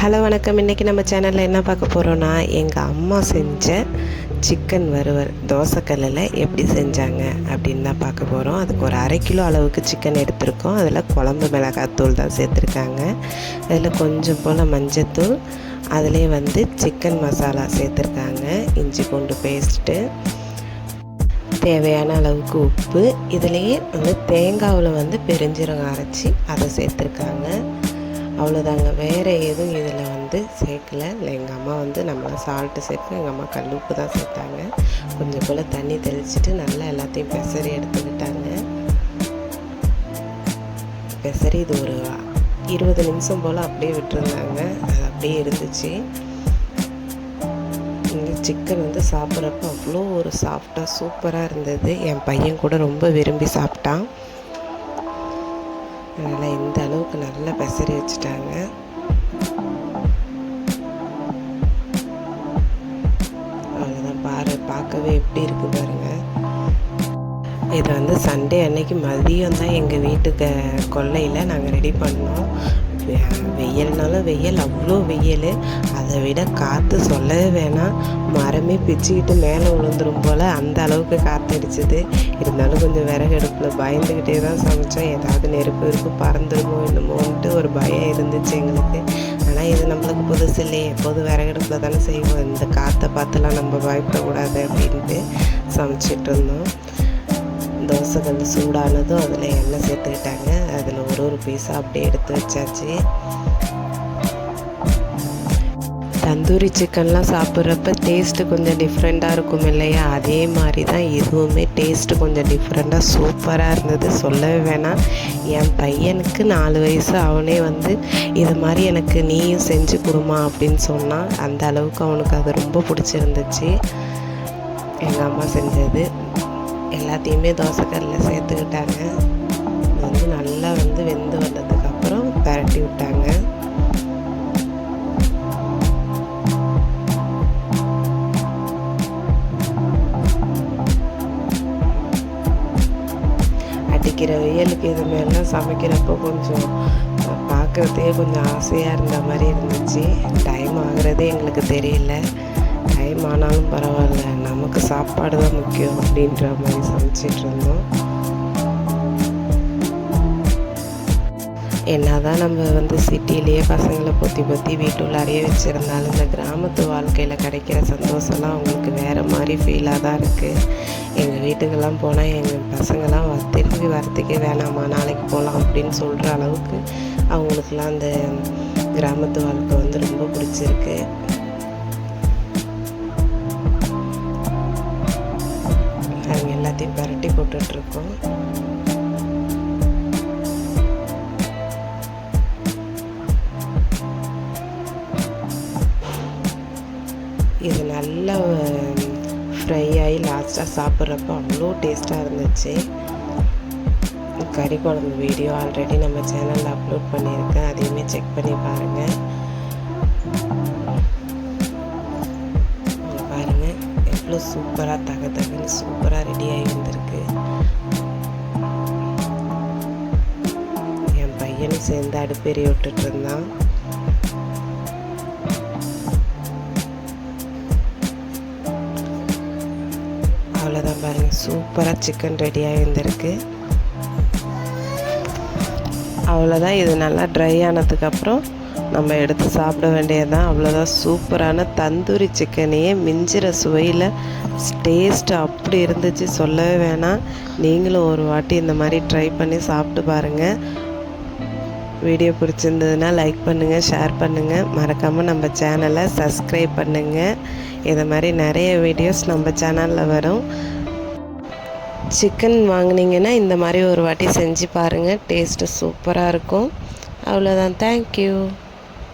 Hello வணக்கம். இன்றைக்கி நம்ம சேனலில் என்ன பார்க்க போகிறோன்னா, எங்கள் அம்மா செஞ்ச சிக்கன் வறுவல் தோசைக்கல்லில் எப்படி செஞ்சாங்க அப்படின்னு தான் பார்க்க போகிறோம். அதுக்கு ஒரு 1/2 கிலோ அளவுக்கு சிக்கன் எடுத்திருக்கோம். அதில் குழம்பு மிளகாத்தூள் தான் சேர்த்துருக்காங்க. அதில் கொஞ்சம் போல் மஞ்சத்தூள், அதிலே சிக்கன் மசாலா சேர்த்துருக்காங்க, இஞ்சி பூண்டு பேஸ்ட்டு, தேவையான அளவுக்கு உப்பு. இதிலேயே தேங்காவில் பெருஞ்சீரகம் அரைச்சி அதை சேர்த்துருக்காங்க. அவ்வளோதாங்க, வேறு எதுவும் இதில் சேர்க்கலை. இல்லை, எங்கள் அம்மா நம்மளை சால்ட்டு சேர்க்க, எங்கள் அம்மா கல் உப்பு தான் சேர்த்தாங்க. கொஞ்சம் போல் தண்ணி தெளிச்சிட்டு நல்லா எல்லாத்தையும் பெசரி எடுத்துக்கிட்டாங்க. பெசரி இது ஒரு 20 நிமிஷம் போல் அப்படியே விட்டுருந்தாங்க. அது அப்படியே இருந்துச்சு. இந்த சிக்கன் சாப்பிட்றப்ப அவ்வளோ ஒரு சாஃப்டாக சூப்பராக இருந்தது. என் பையன் கூட ரொம்ப விரும்பி சாப்பிட்டான். அதனால் இந்த அளவுக்கு நல்லா பெசரி வச்சுட்டாங்க. அவ்வளோதான், பார்க்கவே எப்படி இருக்குது பாருங்கள். இது சண்டே அன்னைக்கு மதியம் தான் எங்கள் வீட்டுக்கு கொல்லையில் நாங்கள் ரெடி பண்ணோம். வெயில்னாலும் வெயில், அவ்வளோ வெயில். அதை விட காற்று சொல்லவே வேணாம். மரமே பிச்சுக்கிட்டு மேலே விழுந்துரும் போல் அந்த அளவுக்கு காற்றடிச்சிது. இருந்தாலும் கொஞ்சம் விறகு அடுப்பில் பயந்துக்கிட்டே தான் சமைச்சோம். ஏதாவது நெருப்பு பறந்துருமோ என்னமோன்ட்டு ஒரு பயம் இருந்துச்சு எங்களுக்கு. ஆனால் இது நம்மளுக்கு புதுசு இல்லையே, எப்போதும் விறகு அடுப்பில் தானே செய்வோம். இந்த காற்றை பார்த்துலாம் நம்ம பயப்படக்கூடாது அப்படின்ட்டு சமைச்சிட்டு இருந்தோம். தோசைக்கல் சூடானதும் அதில் எண்ணெய் சேர்த்துக்கிட்டாங்க. அதில் ஒரு பீஸாக அப்படியே எடுத்து வச்சாச்சு. தந்தூரி சிக்கன்லாம் சாப்பிட்றப்ப டேஸ்ட்டு கொஞ்சம் டிஃப்ரெண்ட்டாக இருக்கும் இல்லையா, அதே மாதிரி தான் இதுவுமே டேஸ்ட்டு கொஞ்சம் டிஃப்ரெண்ட்டாக சூப்பராக இருந்தது, சொல்லவே வேணாம். என் பையனுக்கு 4 வயசு, அவனே இது மாதிரி எனக்கு நீயும் செஞ்சு கொடுமா அப்படின்னு சொன்னான். அந்த அளவுக்கு அவனுக்கு அது ரொம்ப பிடிச்சிருந்துச்சு. எங்கள் அம்மா செஞ்சது எல்லாத்தையுமே தோசைக்கல்லில் சேர்த்துக்கிட்டாங்க. நல்லா வெந்து வந்ததுக்கப்புறம் பரட்டி விட்டாங்க. அடிக்கிற வெயிலுக்கு இது மாதிரிலாம் சமைக்கிறப்போ கொஞ்சம் பார்க்குறதே கொஞ்சம் ஆசையாக இருந்த மாதிரி இருந்துச்சு. டைம் ஆகிறதே எங்களுக்கு தெரியல. டைம் ஆனாலும் பரவாயில்ல, நமக்கு சாப்பாடு தான் முக்கியம் அப்படின்ற மாதிரி சமைச்சிட்டு இருந்தோம். என்ன தான் நம்ம சிட்டிலேயே பசங்களை பொத்தி வீட்டுள்ளாரையே வச்சுருந்தாலும், இந்த கிராமத்து வாழ்க்கையில் கிடைக்கிற சந்தோஷம்லாம் அவங்களுக்கு வேறு மாதிரி ஃபீலாக தான் இருக்குது. எங்கள் வீட்டுக்கெல்லாம் போனால் எங்கள் பசங்கள்லாம் திரும்பி வரத்துக்கே வேணாமா, நாளைக்கு போகலாம் அப்படின்னு சொல்கிற அளவுக்கு அவங்களுக்குலாம் அந்த கிராமத்து வாழ்க்கை ரொம்ப பிடிச்சிருக்கு. அவங்க எல்லாத்தையும் பரட்டி போட்டுட்ருக்கோம். இது நல்லா ஃப்ரை ஆகி லாஸ்ட்டாக சாப்பிட்றப்போ அவ்வளோ டேஸ்ட்டாக இருந்துச்சு. கறி குழம்பு வீடியோ ஆல்ரெடி நம்ம சேனலில் அப்லோட் பண்ணியிருக்கேன், அதையுமே செக் பண்ணி பாருங்கள். பாருங்கள் எவ்வளோ சூப்பராக தகன்னு சூப்பராக ரெடியாகி வந்திருக்கு. என் பையனும் சேர்ந்து அடுப்பேறி விட்டுட்டு இருந்தான். அவ்வளோதான் பாருங்கள், சூப்பராக சிக்கன் ரெடியாக இருந்திருக்கு. அவ்வளோதான், இது நல்லா ட்ரை ஆனதுக்கப்புறம் நம்ம எடுத்து சாப்பிட வேண்டியதுதான். அவ்வளோதான், சூப்பரான தந்தூரி சிக்கனையே மிஞ்சிற சுவையில் டேஸ்ட்டு அப்படி இருந்துச்சு, சொல்லவே வேணாம். நீங்களும் ஒரு வாட்டி இந்த மாதிரி ட்ரை பண்ணி சாப்பிட்டு பாருங்கள். வீடியோ பிடிச்சிருந்ததுன்னா லைக் பண்ணுங்கள், ஷேர் பண்ணுங்கள், மறக்காமல் நம்ம சேனலை சப்ஸ்கிரைப் பண்ணுங்கள். இதை மாதிரி நிறைய வீடியோஸ் நம்ம சேனலில் வரும். சிக்கன் வாங்கினீங்கன்னா இந்த மாதிரி ஒரு வாட்டி செஞ்சு பாருங்கள், டேஸ்ட்டு சூப்பராக இருக்கும். அவ்வளோதான், தேங்க்யூ.